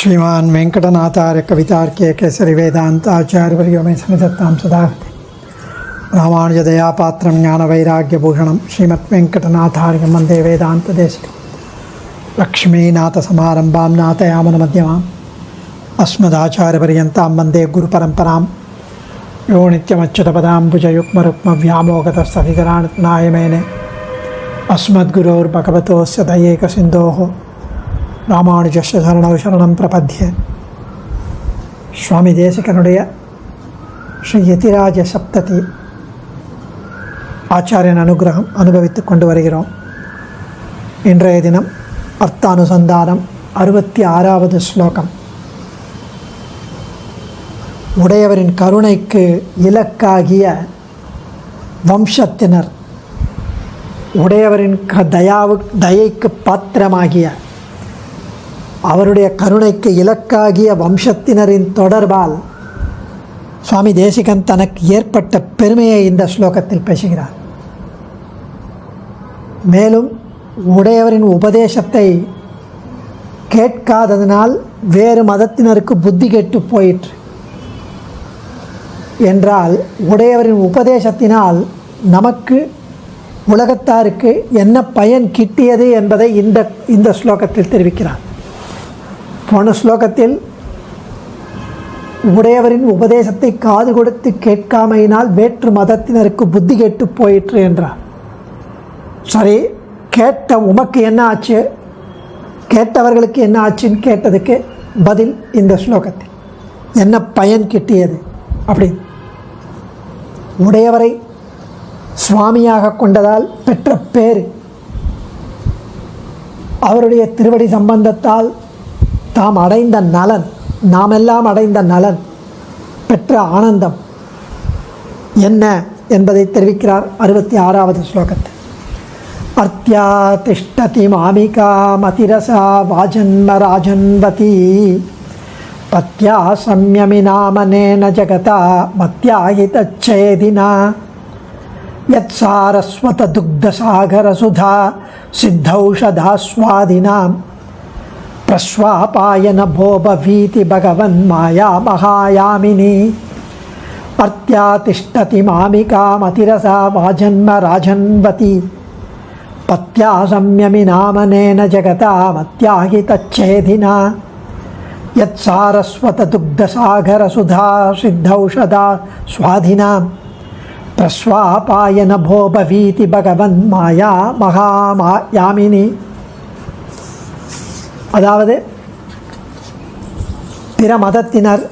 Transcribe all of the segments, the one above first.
श्रीमान वेंकटनाथार्य कवितार्के केसरी वेदांताचार्यवर्यो मे सन्निधत्तां सदा रामानुजदयापात्रं ज्ञानवैराग्यभूषणं श्रीमद्वेंकटनाथार्यं वन्दे वेदान्तदेशिकं लक्ष्मीनाथसमारम्भां नाथयामुनमध्यमाम् अस्मदाचार्यपर्यन्तां वन्दे गुरुपरम्परां यो नित्यमच्युतपदाम्बुजयुग्मरुक्मव्यामोगतस्तदितराणि मेने अस्मद्गुरोर्भगवतोस्य दयैकसिन्धोः ராமானுஜஸ்ய சரணௌ சரணம் பிரபத்யே. சுவாமி தேசிகனுடைய ஸ்ரீ யதிராஜ சப்ததி ஆச்சாரியன் அனுகிரகம் அனுபவித்து கொண்டு வருகிறோம். இன்றைய தினம் அர்த்தானுசந்தானம் 66வது ஸ்லோகம். உடையவரின் கருணைக்கு இலக்காகிய வம்சத்தினர், உடையவரின் தயைக்கு பாத்திரமாகிய அவருடைய கருணைக்கு இலக்காகிய வம்சத்தினரின் தொடர்பால் சுவாமி தேசிகன் தனக்கு ஏற்பட்ட பெருமையை இந்த ஸ்லோகத்தில் பேசுகிறார். மேலும் உடையவரின் உபதேசத்தை கேட்காததனால் வேறு மதத்தினருக்கு புத்தி கெட்டு போயிற்று என்றால், உடையவரின் உபதேசத்தினால் நமக்கு உலகத்தாருக்கு என்ன பயன் கிட்டியது என்பதை இந்த ஸ்லோகத்தில் தெரிவிக்கிறார். போன ஸ்லோகத்தில் உடையவரின் உபதேசத்தை காது கொடுத்து கேட்காமையினால் வேற்று மதத்தினருக்கு புத்தி கெட்டு போயிற்று என்றார். சரி, கேட்ட உமக்கு என்ன ஆச்சு, கேட்டவர்களுக்கு என்ன ஆச்சுன்னு கேட்டதுக்கு பதில் இந்த ஸ்லோகத்தில். என்ன பயன் கிட்டியது அப்படி, உடையவரை சுவாமியாக கொண்டதால் பெற்ற பேர், அவருடைய திருவடி சம்பந்தத்தால் தாம் அடைந்த நலன், நாமெல்லாம் அடைந்த நலன், பெற்ற ஆனந்தம் என்ன என்பதை தெரிவிக்கிறார் 66வது ஸ்லோகத்தில். அர்த்தியா திஷ்டதி மாமிகா மதிரசா வாஜன்ம ராஜன்வதி பத்யா சம்யமினாமனேன ஜகதா மத்யாஹிதச்சேதினா யத் சாரஸ்வத துக்தசாகரசுதா சித்தௌஷதாஸ்வாதினாம் பிரஸ்வாபாயன போபவீதி பகவன் மாயா மகாயாமினி அர்த்தியா திஷ்டதி மாமிகா மதிரசா வாஜன்ம ராஜன்வதி பத்யா சம்யமினாமனேன ஜகதா மத்யாஹிதச்சேதினா யத் சாரஸ்வத துக்தசாகரசுதா சித்தௌஷதா ஸ்வாதினாம் பிரஸ்வாபாயன போபவீதி பகவன் மாயா மகாயாமினி. அதாவது, பிற மதத்தினர்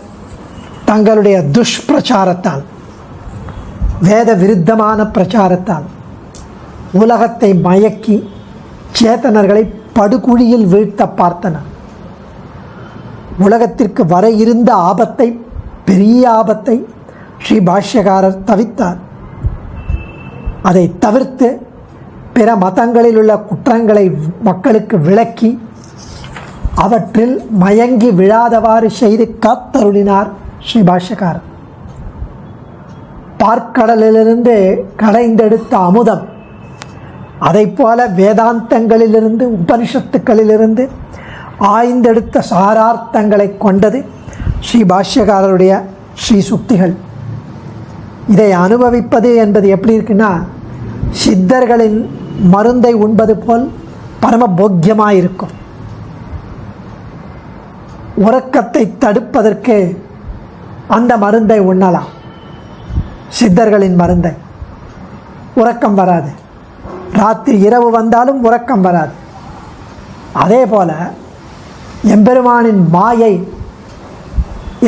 தங்களுடைய துஷ்பிரச்சாரத்தால், வேத விருத்தமான பிரச்சாரத்தால் உலகத்தை மயக்கி சேத்தனர்களை படுகுழியில் வீழ்த்த பார்த்தனர். உலகத்திற்கு வர இருந்த ஆபத்தை, பெரிய ஆபத்தை ஸ்ரீ பாஷ்யகாரர் தவித்தார். அதை தவிர்த்து பிற மதங்களில் உள்ள குற்றங்களை மக்களுக்கு விளக்கி அவற்றில் மயங்கி விழாதவாறு செய்து காத்தருளினார் ஸ்ரீ பாஷ்யகாரர். பார்க்கடலிலிருந்து கடைந்தெடுத்த அமுதம், அதை போல வேதாந்தங்களிலிருந்து உபனிஷத்துக்களிலிருந்து ஆய்ந்தெடுத்த சாரார்த்தங்களை கொண்டது ஸ்ரீ பாஷ்யகாரருடைய ஸ்ரீ சுக்திகள். இதை அனுபவிப்பது என்பது எப்படி இருக்குன்னா, சித்தர்களின் மருந்தை உண்பது போல் பரம போக்கியமாயிருக்கும். உறக்கத்தை தடுப்பதற்கு அந்த மருந்தை உண்ணலாம், சித்தர்களின் மருந்தை. உறக்கம் வராது, ராத்திரி இரவு வந்தாலும் உறக்கம் வராது. அதே போல எம்பெருமானின் மாயை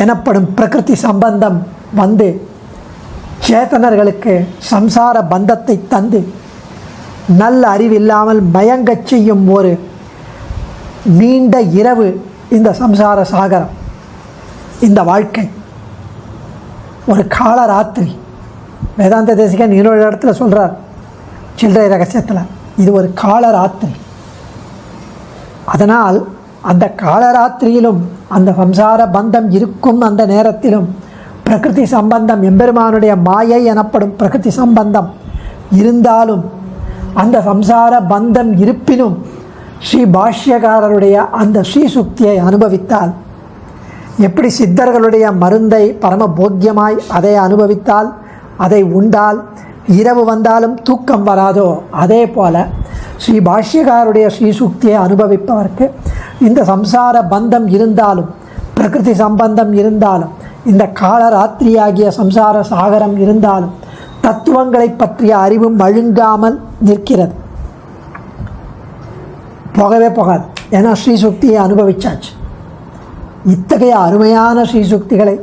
எனப்படும் பிரகிருதி சம்பந்தம் வந்து சேத்தனர்களுக்கு சம்சார பந்தத்தை தந்து நல்ல அறிவில்லாமல் மயங்கச் செய்யும் ஒரு நீண்ட இரவு இந்த சம்சார சாகரம், இந்த வாழ்க்கை. ஒரு கால ராத்திரி. வேதாந்த தேசிகன் இன்னொரு இடத்துல சொல்கிறார், சில்லறை ரகசியத்தில், இது ஒரு கால ராத்திரி. அதனால் அந்த காலராத்திரியிலும் அந்த சம்சார பந்தம் இருக்கும் அந்த நேரத்திலும் பிரகிருதி சம்பந்தம், எம்பெருமானுடைய மாயை எனப்படும் பிரகிருதி சம்பந்தம் இருந்தாலும், அந்த சம்சார பந்தம் இருப்பினும் ஸ்ரீ பாஷ்யகாரருடைய அந்த ஸ்ரீசுக்தியை அனுபவித்தால் எப்படி சித்தர்களுடைய மருந்தை பரம போக்கியமாய் அதை அனுபவித்தால், அதை உண்டால் இரவு வந்தாலும் தூக்கம் வராதோ, அதே போல ஸ்ரீ பாஷ்யகாருடைய ஸ்ரீசுக்தியை அனுபவிப்பவருக்கு இந்த சம்சார பந்தம் இருந்தாலும், பிரகிருதி சம்பந்தம் இருந்தாலும், இந்த காலராத்திரியாகிய சம்சார சாகரம் இருந்தாலும் தத்துவங்களை பற்றிய அறிவும் மழுங்காமல் நிற்கிறது. போகவே போகாது. ஏன்னா ஸ்ரீசுக்தியை அனுபவிச்சாச்சு. இத்தகைய அருமையான ஸ்ரீசுக்திகளை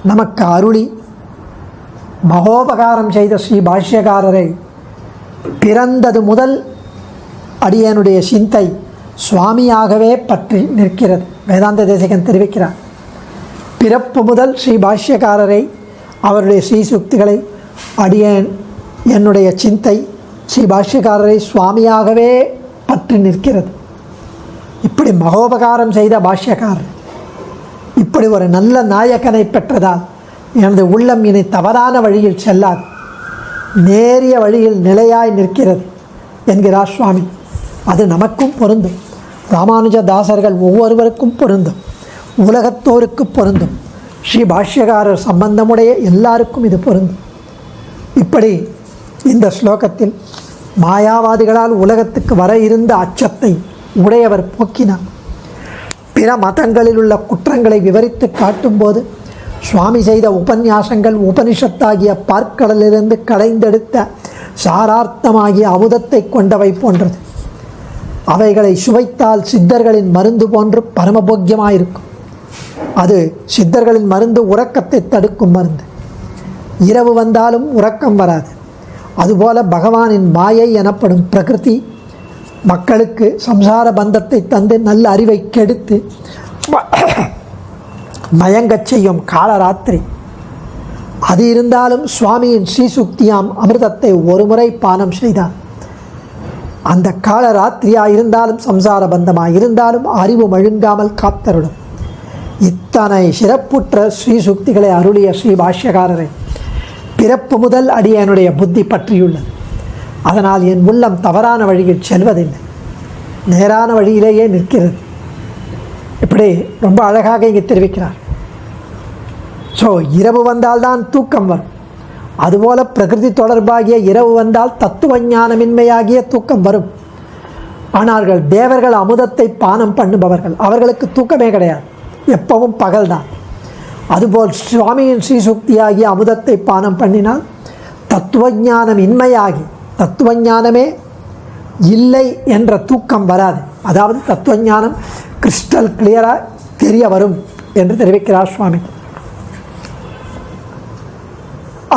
நமக்கு அருளி மகோபகாரம் செய்த ஸ்ரீ பாஷ்யகாரரை பிறந்தது முதல் அடியனுடைய சிந்தை சுவாமியாகவே பற்றி நிற்கிறது. வேதாந்த தேசிகன் தெரிவிக்கிறார், பிறப்பு முதல் ஸ்ரீ பாஷ்யகாரரை, அவருடைய ஸ்ரீசுக்திகளை என்னுடைய சிந்தை ஸ்ரீ பாஷ்யகாரரை சுவாமியாகவே பற்றி நிற்கிறது. இப்படி மகோபகாரம் செய்த பாஷ்யக்காரர் இப்படி ஒரு நல்ல நாயகனை பெற்றதால் எனது உள்ளம் இனி தவறான வழியில் செல்லாது, நேரிய வழியில் நிலையாய் நிற்கிறது என்கிறார் சுவாமி. அது நமக்கும் பொருந்தும். ராமானுஜதாசர்கள் ஒவ்வொருவருக்கும் பொருந்தும், உலகத்தோருக்கு பொருந்தும், ஸ்ரீ பாஷ்யகாரர் சம்பந்தமுடைய எல்லாருக்கும் இது பொருந்தும். இப்படி இந்த ஸ்லோகத்தில் மாயாவாதிகளால் உலகத்துக்கு வர இருந்த அச்சத்தை உடையவர் போக்கினார். பிற மதங்களில் உள்ள குற்றங்களை விவரித்து காட்டும்போது சுவாமி செய்த உபன்யாசங்கள் உபனிஷத்தாகிய பார்க்கடலிலிருந்து கடைந்தெடுத்த சாரார்த்தமாகிய அமுதத்தை கொண்டவை போன்றது. அவைகளை சுவைத்தால் சித்தர்களின் மருந்து போன்று பரமபோக்கியமாயிருக்கும். அது சித்தர்களின் மருந்து உறக்கத்தை தடுக்கும் மருந்து. இரவு வந்தாலும் உறக்கம் வராது. அதுபோல பகவானின் மாயை எனப்படும் பிரகிருதி மக்களுக்கு சம்சார பந்தத்தை தந்து நல்ல அறிவை கெடுத்து மயங்கச் செய்யும் காலராத்திரி. அது இருந்தாலும் சுவாமியின் ஸ்ரீசுக்தியாம் அமிர்தத்தை ஒரு முறை பானம் செய்தார். அந்த காலராத்திரியாக இருந்தாலும் சம்சார பந்தமாக இருந்தாலும் அறிவு மழுங்காமல் காத்தருடும். இத்தனை சிறப்புற்ற ஸ்ரீசுக்திகளை அருளிய ஸ்ரீ பாஷ்யகாரரை பிறப்பு முதல் அடியனுடைய புத்தி பற்றியுள்ளது. அதனால் என் உள்ளம் தவறான வழியில் செல்வதில்லை, நேரான வழியிலேயே நிற்கிறது. இப்படி ரொம்ப அழகாக இங்கே தெரிவிக்கிறார். ஸோ இரவு வந்தால்தான் தூக்கம் வரும். அதுபோல் பிரகிருதி தொடர்பாகிய இரவு வந்தால் தத்துவ ஞானமின்மையாகிய தூக்கம் வரும். ஆனார்கள் தேவர்கள் அமுதத்தை பானம் பண்ணுபவர்கள், அவர்களுக்கு தூக்கமே கிடையாது, எப்பவும் பகல்தான். அதுபோல் சுவாமியின் ஸ்ரீசுக்தியாகிய அமுதத்தை பானம் பண்ணினால் தத்துவஞானம் இன்மையாகி, தத்துவஞானமே இல்லை என்ற தூக்கம் வராது. அதாவது தத்துவஞானம் கிறிஸ்டல் கிளியராக தெரிய வரும் என்று தெரிவிக்கிறார் சுவாமி.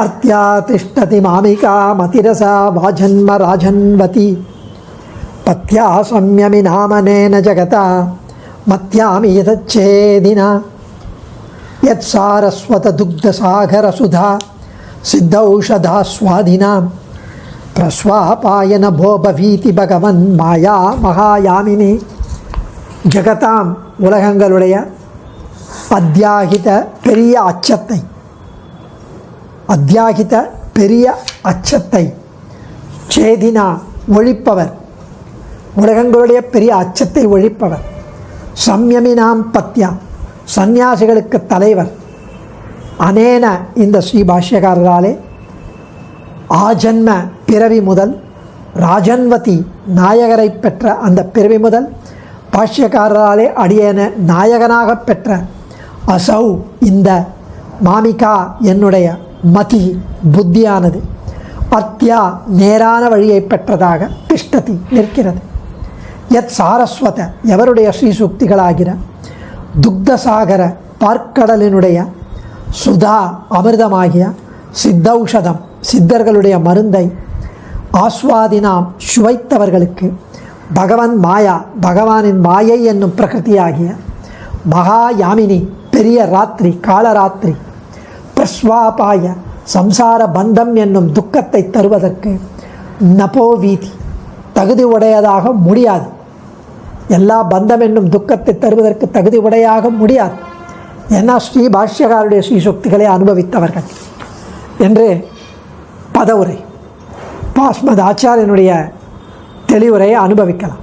அர்த்தியா திஷ்டதி மாமிகா மதிரசா வாஜன்ம ராஜன்வதி பத்யா சம்யமி நாமனேன ஜகதா மத்யாமி யதச்சேதினா யத் சாரஸ்வத துக்த சாகர சுதா சித்தௌஷதா ஸ்வாதினாம் பிரஸ்வாபாயன போபவீதி பகவன் மாயா மகாயாமினி. ஜகதாம் உலகங்களுடைய அத்தியாகித பெரிய அச்சத்தை, அத்தியாகித பெரிய அச்சத்தை சேதினா ஒழிப்பவர், உலகங்களுடைய பெரிய அச்சத்தை ஒழிப்பவர். சம்யமினாம் பத்யா சந்நியாசிகளுக்கு தலைவர். அனேன இந்த ஸ்ரீ பாஷ்யகாரராலே ஆஜன்ம பிறவி முதல் ராஜன்வதி நாயகரை பெற்ற அந்த பிறவி முதல் பாஷ்யக்காரராலே அடியேன நாயகனாக பெற்ற அசௌ இந்த மாமிகா என்னுடைய மதி புத்தியானது அத்தியா நேரான வழியை பெற்றதாக திஷ்டதி நிற்கிறது. யத் சாரஸ்வத எவருடைய ஸ்ரீசுக்திகளாகிற துக்தசாகர பார்க்கடலினுடைய சுதா அமிர்தமாகிய சித்தௌஷதம் சித்தர்களுடைய மருந்தை ஆஸ்வாதினாம் சுவைத்தவர்களுக்கு பகவன் மாயா பகவானின் மாயை என்னும் பிரகிருதியாகிய மகாயாமினி பெரிய ராத்திரி காலராத்திரி பிரஸ்வாபாய சம்சார பந்தம் என்னும் துக்கத்தை தருவதற்கு நபோவீதி தகுதி உடையதாக முடியாது. எல்லா பந்தம் என்னும் துக்கத்தை தருவதற்கு தகுதி உடையாக முடியாது. ஏன்னா ஸ்ரீ பாஷ்யகாருடைய ஸ்ரீசுக்திகளை அனுபவித்தவர்கள் என்று பதவுரை பாஸ்மத் ஆச்சாரியனுடைய தெளிவுரையை அனுபவிக்கலாம்.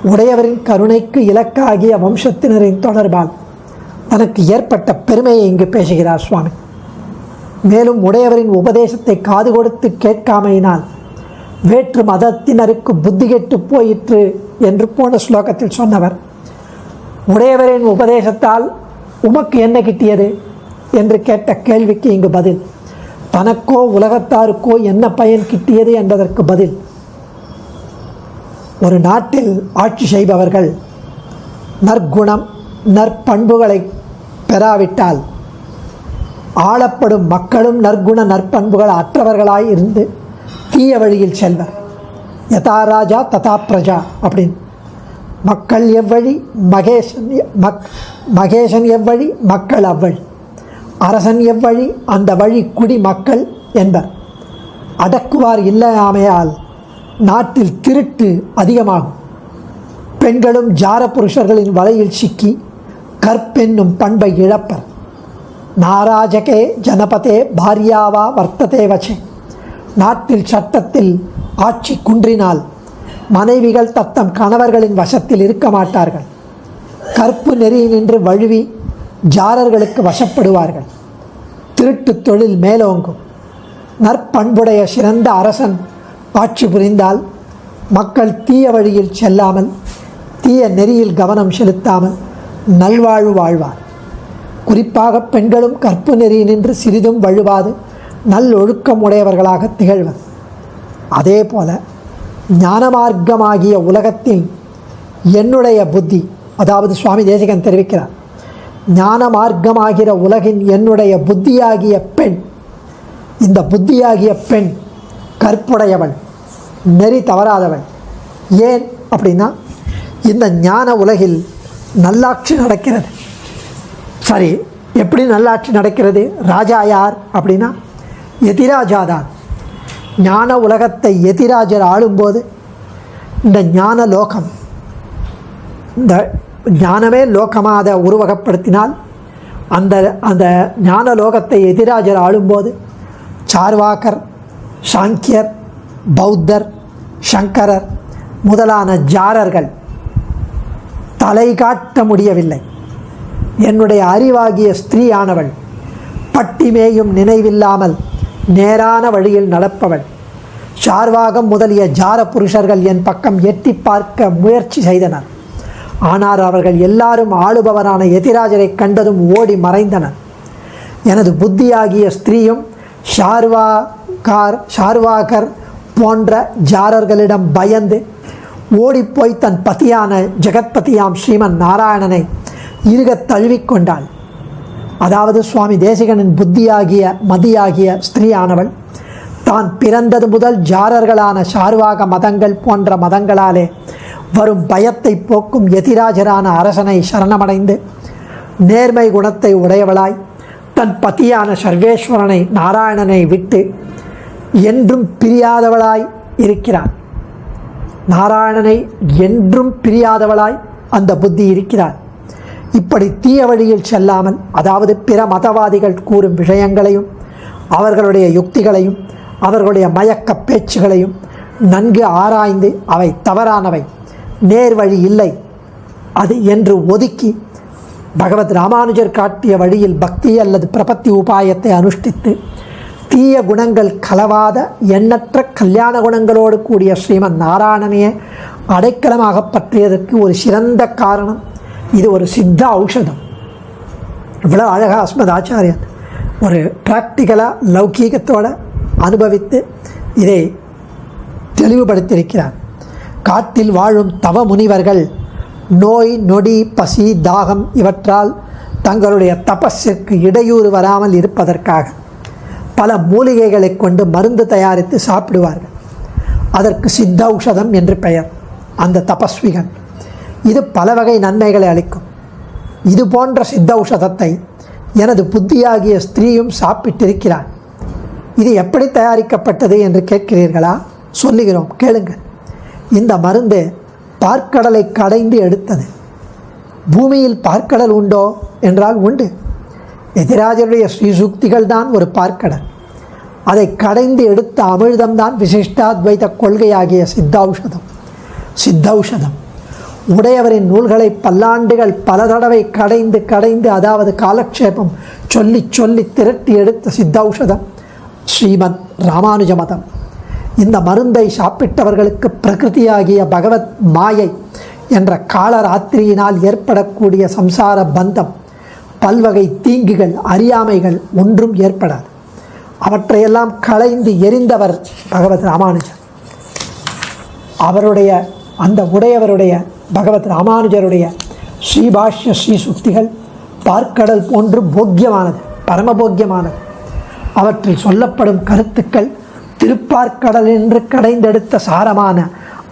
உடையவரின் கருணைக்கு இலக்காகிய வம்சத்தினரின் தொடர்பால் தனக்கு ஏற்பட்ட பெருமையை இங்கு பேசுகிறார் சுவாமி. மேலும் உடையவரின் உபதேசத்தை காது கொடுத்து கேட்காமையினால் வேற்று மதத்தினருக்கு புத்தி கெட்டு போயிற்று என்று போன ஸ்லோகத்தில் சொன்னவர், உடையவரின் உபதேசத்தால் உமக்கு என்ன கிட்டியது என்று கேட்ட கேள்விக்கு இங்கு பதில், தனக்கோ உலகத்தாருக்கோ என்ன பயன் கிட்டியது என்பதற்கு பதில். ஒரு நாட்டில் ஆட்சி செய்பவர்கள் நற்குணம் நற்பண்புகளை பெறாவிட்டால் ஆளப்படும் மக்களும் நற்குண நற்பண்புகள் அற்றவர்களாய் இருந்து தீய வழியில் செல்வர். யதா ராஜா ததா பிரஜா அப்படின்னு. மக்கள் எவ்வழி மகேசன் எவ்வழி மக்கள் அவ்வழி, அரசன் எவ்வழி அந்த வழி குடி மக்கள் என்பர். அடக்குவார் இல்லையாமையால் நாட்டில் திருட்டு அதிகமாகும். பெண்களும் ஜார புருஷர்களின் வலையில் சிக்கி கற்பென்னும் பண்பை இழப்பர். நாராஜகே ஜனபதே பாரியாவா வர்த்ததே வச்சே. நாட்டில் சட்டத்தில் ஆட்சி குன்றினால் மனைவிகள் தத்தம் கணவர்களின் வசத்தில் இருக்க மாட்டார்கள். கற்பு நெறியினின்று வழுவி ஜாரர்களுக்கு வசப்படுவார்கள். திருட்டு தொழில் மேலோங்கும். நற்பண்புடைய சிறந்த அரசன் ஆட்சி புரிந்தால் மக்கள் தீய வழியில் செல்லாமல் தீய நெறியில் கவனம் செலுத்தாமல் நல்வாழ்வு வாழ்வார். குறிப்பாக பெண்களும் கற்பு நெறியினின்று சிறிதும் வழுவாது நல்லொழுக்கம் உடையவர்களாக திகழ்வர். அதே போல ஞான மார்க்கமாகிய உலகத்தில் என்னுடைய புத்தி, அதாவது சுவாமி தேசிகன் தெரிவிக்கிறார், ஞான மார்க்கமாகிற உலகின் என்னுடைய புத்தியாகிய பெண், இந்த புத்தியாகிய பெண் கற்புடையவள், நெறி தவறாதவள். ஏன் அப்படின்னா, இந்த ஞான உலகில் நல்லாட்சி நடக்கிறது. சரி, எப்படி நல்லாட்சி நடக்கிறது? ராஜா யார் அப்படின்னா எதிராஜாதான். ஞான உலகத்தை எதிராஜர் ஆளும்போது இந்த ஞான லோகம், இந்த ஞானமே லோகமாக அதை உருவகப்படுத்தினால் அந்த அந்த ஞான லோகத்தை எதிராஜர் ஆளும்போது சார்வாகர், சாங்கியர், பௌத்தர், சங்கரர் முதலான ஜாரர்கள் தலை காட்ட முடியவில்லை. என்னுடைய அறிவாகிய ஸ்திரீயானவள் பட்டிமேயும் நினைவில்லாமல் நேரான வழியில் நடப்பவள். சார்வாகம் முதலிய ஜார புருஷர்கள் என் பக்கம் எட்டி பார்க்க முயற்சி செய்தனர். ஆனால் அவர்கள் எல்லாரும் ஆளுபவரான எதிராஜரை கண்டதும் ஓடி மறைந்தனர். எனது புத்தியாகிய ஸ்திரீயும் சார்வாகர் போன்ற ஜாரர்களிடம் பயந்து ஓடிப்போய் தன் பதியான ஜெகத்பதியாம் ஸ்ரீமன் நாராயணனை இருகத் தழுவிக்கொண்டாள். அதாவது சுவாமி தேசிகனின் புத்தியாகிய மதியாகிய ஸ்திரீயானவள் தான் பிறந்தது முதல் ஜாரர்களான சார்வாக மதங்கள் போன்ற மதங்களாலே வரும் பயத்தை போக்கும் எதிராஜரான அரசனை சரணமடைந்து நேர்மை குணத்தை உடையவளாய் தன் பதியான சர்வேஸ்வரனை நாராயணனை விட்டு என்றும் பிரியாதவளாய் இருக்கிறாள். நாராயணனை என்றும் பிரியாதவளாய் அந்த புத்தி இருக்கிறாள். இப்படி தீய வழியில் செல்லாமல், அதாவது பிற மதவாதிகள் கூறும் விஷயங்களையும் அவர்களுடைய யுக்திகளையும் அவர்களுடைய மயக்க பேச்சுகளையும் நன்கு ஆராய்ந்து அவை தவறானவை, நேர்வழி இல்லை அது என்று ஒதுக்கி பகவத் ராமானுஜர் காட்டிய வழியில் பக்தி அல்லது பிரபத்தி உபாயத்தை அனுஷ்டித்து தீய குணங்கள் கலவாத எண்ணற்ற கல்யாண குணங்களோடு கூடிய ஸ்ரீமன் நாராயணனையே அடைக்கலமாக பற்றியதற்கு ஒரு சிறந்த காரணம் இது ஒரு சித்த ஔஷதம். இவ்வளோ அழகாக அஸ்மத் ஆச்சாரியன் ஒரு ப்ராக்டிக்கலாக லௌகீகத்தோடு அனுபவித்து இதை தெளிவுபடுத்தியிருக்கிறார். காட்டில் வாழும் தவ முனிவர்கள் நோய் நொடி பசி தாகம் இவற்றால் தங்களுடைய தபஸிற்கு இடையூறு வராமல் இருப்பதற்காக பல மூலிகைகளை கொண்டு மருந்து தயாரித்து சாப்பிடுவார்கள். அதற்கு சித்த ஔஷதம் என்று பெயர். அந்த தபஸ்விகள் இது பல வகை நன்மைகளை அளிக்கும். இது போன்ற சித்த ஔஷதத்தை எனது புத்தியாகிய ஸ்திரீயும் சாப்பிட்டிருக்கிறாள். இது எப்படி தயாரிக்கப்பட்டது என்று கேட்கிறீர்களா? சொல்லுகிறோம், கேளுங்கள். இந்த மருந்து பார்க்கடலை கடைந்து எடுத்தது. பூமியில் பார்க்கடல் உண்டோ என்றால் உண்டு. எதிராஜருடைய ஸ்ரீசூக்திகள் தான் ஒரு பார்க்கடல். அதை கடைந்து எடுத்த அமிர்தம்தான் விசிஷ்டாத்வைத கொள்கையாகிய சித்தௌஷதம். உடையவரின் நூல்களை பல்லாண்டுகள் பல தடவை கடைந்து அதாவது காலக்ஷேபம் சொல்லி திரட்டி எடுத்த சித்தௌஷதம் ஸ்ரீமத் ராமானுஜ மதம். இந்த மருந்தை சாப்பிட்டவர்களுக்கு பிரகிருதியாகிய பகவத் மாயை என்ற காலராத்திரியினால் ஏற்படக்கூடிய சம்சார பந்தம், பல்வகை தீங்குகள், அறியாமைகள் ஒன்றும் ஏற்படாது. அவற்றையெல்லாம் களைந்து எரிந்தவர் பகவத் ராமானுஜர். அவருடைய அந்த உடையவருடைய பகவத் ராமானுஜருடைய ஸ்ரீபாஷ்ய ஸ்ரீசுக்திகள் பார்க்கடல் போன்று போக்கியமானது, பரமபோக்கியமானது. அவற்றில் சொல்லப்படும் கருத்துக்கள் திருப்பார்க்கடல் என்று கடைந்தெடுத்த சாரமான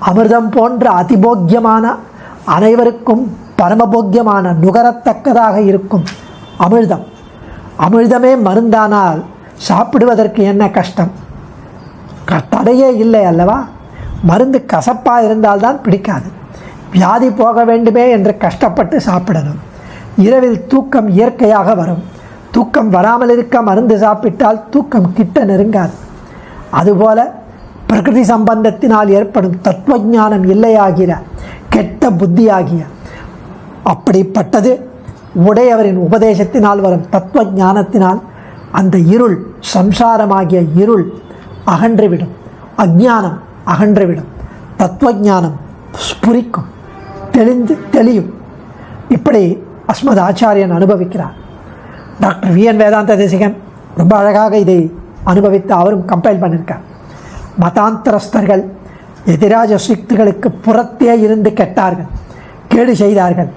அமிர்தம் போன்ற அதிபோக்கியமான, அனைவருக்கும் பரமபோக்கியமான, நுகரத்தக்கதாக இருக்கும் அமிர்தம். அமிர்தமே மருந்தானால் சாப்பிடுவதற்கு என்ன கஷ்டம்? தடையே இல்லை அல்லவா? மருந்து கசப்பாக இருந்தால்தான் பிடிக்காது. வியாதி போக வேண்டுமே என்று கஷ்டப்பட்டு சாப்பிடணும். இரவில் தூக்கம் இயற்கையாக வரும். தூக்கம் வராமல் இருக்க மருந்து சாப்பிட்டால் தூக்கம் கிட்ட நெருங்காது. அதுபோல பிரகிருதி சம்பந்தத்தினால் ஏற்படும் தத்துவஞானம் இல்லையாகிற கெட்ட புத்தியாகிய அப்படிப்பட்டது உடையவரின் உபதேசத்தினால் வரும் தத்துவ ஞானத்தினால் அந்த இருள், சம்சாரமாகிய இருள் அகன்றுவிடும், அஜ்ஞானம் அகன்றுவிடும், தத்துவஞானம் ஸ்புரிக்கும், தெளியும். இப்படி அஸ்மத் ஆச்சாரியன் அனுபவிக்கிறார். டாக்டர் வி.என். வேதாந்த தேசிகன் ரொம்ப அழகாக இதை அனுபவித்து அவரும் கம்பைல் பண்ணியிருக்கார். மதாந்தரஸ்தர்கள் எதிராஜ சக்திகளுக்கு புறத்தே இருந்து கெட்டார்கள், கேடு செய்தார்கள்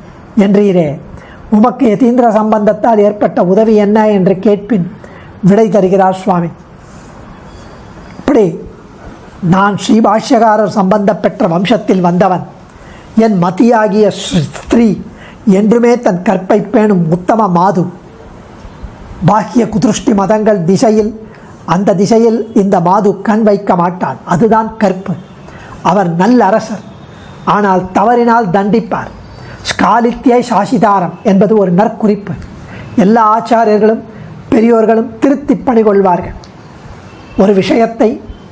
என்றீரே, உமக்கு யதீந்திர சம்பந்தத்தால் ஏற்பட்ட உதவி என்ன என்று கேட்பின் விடை தருகிறார் சுவாமி. இப்படி நான் ஸ்ரீபாஷ்யகாரர் சம்பந்த பெற்ற வம்சத்தில் வந்தவன். என் மதியாகிய ஸ்திரீ என்றுமே தன் கற்பை பேணும் உத்தம மாது. பாக்கிய குதிருஷ்டி மதங்கள் திசையில், அந்த திசையில் இந்த மாது கண் வைக்க மாட்டாள். அதுதான் கற்பு. அவர் நல்ல அரசர், ஆனால் தவறினால் தண்டிப்பார். ஸ்காலித்யை சாசிதாரம் என்பது ஒரு நற்குறிப்பு. எல்லா ஆச்சாரியர்களும் பெரியோர்களும் திருத்தி பணிகொள்வார்கள். ஒரு விஷயத்தை,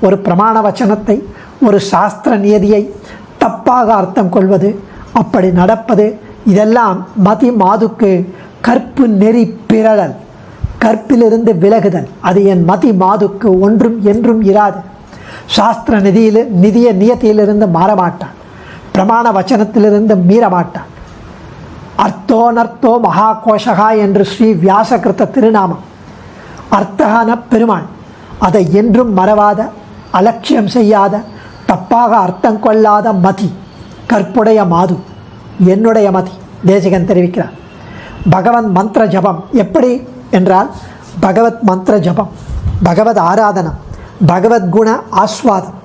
ஒரு பிரமாண வச்சனத்தை, ஒரு சாஸ்திர நியதியை தப்பாக அர்த்தம் கொள்வது, அப்படி நடப்பது, இதெல்லாம் மதி மாதுக்கு கற்பு நெறி பிறழல், கற்பிலிருந்து விலகுதல். அது என் மதி மாதுக்கு ஒன்றும் என்றும் இராது. சாஸ்திர நிதிய நியத்தியிலிருந்து மாறமாட்டான், பிரமாண வச்சனத்திலிருந்து மீறமாட்டான். அர்த்தோனர்த்தோ மகாகோஷகா என்று ஸ்ரீ வியாசகிருத்த திருநாமம். அர்த்தகான பெருமாள். அதை என்றும் மறவாத, அலட்சியம் செய்யாத, தப்பாக அர்த்தம் கொள்ளாத மதி, கற்புடைய மாது என்னுடைய மதி. தேசிகன் தெரிவிக்கிறார். பகவன் மந்திர ஜபம் எப்படி என்றால், பகவத் மந்திர ஜபம், பகவத் ஆராதனம், பகவத்குண ஆஸ்வாதம்,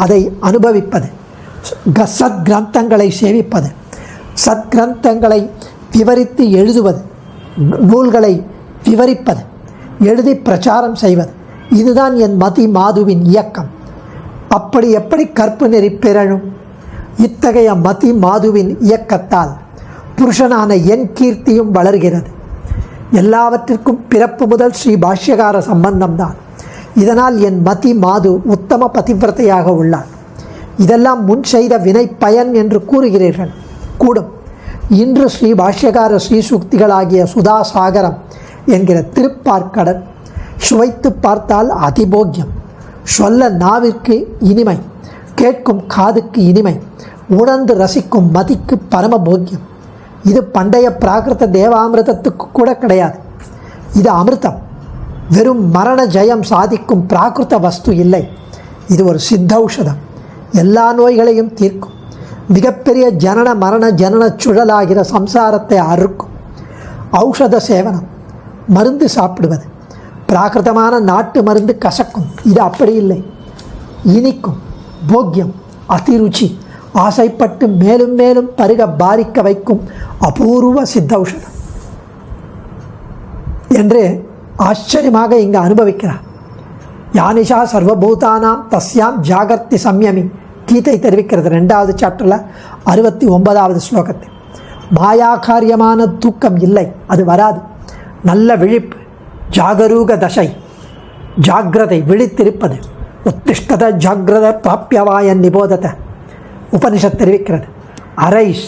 அதை அனுபவிப்பது, சத்கிரந்தங்களை சேவிப்பது, சத்கிரந்தங்களை விவரித்து எழுதுவது, நூல்களை விவரிப்பது, எழுதி பிரச்சாரம் செய்வது, இதுதான் என் மதி மாதுவின் இயக்கம். அப்படி எப்படி கற்பு நெறி பிறழும்? இத்தகைய மதி மாதுவின் இயக்கத்தால் புருஷனான என் கீர்த்தியும் வளர்கிறது. எல்லாவற்றிற்கும் பிறப்பு முதல் ஸ்ரீ பாஷ்யகார சம்பந்தம்தான். இதனால் என் மதி மாது உத்தம பதிவிரத்தையாக உள்ளார். இதெல்லாம் முன் செய்த வினை பயன் என்று கூறுகிறீர்கள். கூடும். இன்று ஸ்ரீ பாஷ்யகார ஸ்ரீசுக்திகளாகிய சுதாசாகரம் என்கிற திருப்பார்க்கடல் சுவைத்து பார்த்தால் அதிபோக்கியம். சொல்ல நாவிற்கு இனிமை, கேட்கும் காதுக்கு இனிமை, உணர்ந்து ரசிக்கும் மதிக்கு பரமபோக்கியம். இது பண்டைய பிராகிருத தேவாமிர்தத்துக்கு கூட கிடையாது. இது அமிர்தம். வெறும் மரண ஜெயம் சாதிக்கும் பிராகிருத வஸ்து இல்லை. இது ஒரு சித்தௌஷதம். எல்லா நோய்களையும் தீர்க்கும். மிகப்பெரிய ஜனன மரண ஜனன சுழலாகிற சம்சாரத்தை அறுக்கும். ஔஷத சேவனம், மருந்து சாப்பிடுவது. பிராகிருதமான நாட்டு மருந்து கசக்கும். இது அப்படி இல்லை. இனிக்கும், போக்கியம், அதிருச்சி, ஆசைப்பட்டு மேலும் மேலும் பருக பாரிக்க வைக்கும் அபூர்வ சித்தௌஷதம் என்று ஆச்சரியமாக இங்கு அனுபவிக்கிறார். யானிஷா சர்வபூதானாம் தஸ்யாம் ஜாகர்த்தி சம்யமி கீதை தெரிவிக்கிறது 2வது சாப்டரில் 69வது ஸ்லோகத்தில். மாயாகாரியமான தூக்கம் இல்லை, அது வராது. நல்ல விழிப்பு, ஜாகரூக தசை, ஜாகிரதை, விழித்திருப்பது. உத்திஷ்டத ஜாகிரத பிராப்பியவாயன் நிபோதத உபனிஷத் தெரிவிக்கிறது. Arise,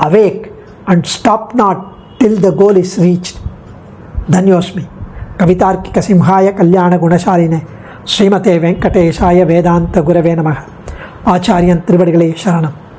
awake and stop not till the goal is reached. Dhanyosmi. Kavitarkika Simhaya Kalyana Gunashaline Srimate Venkateshaya Vedanta Gurave Namaha. Acharyan Trivadigalai Sharanam.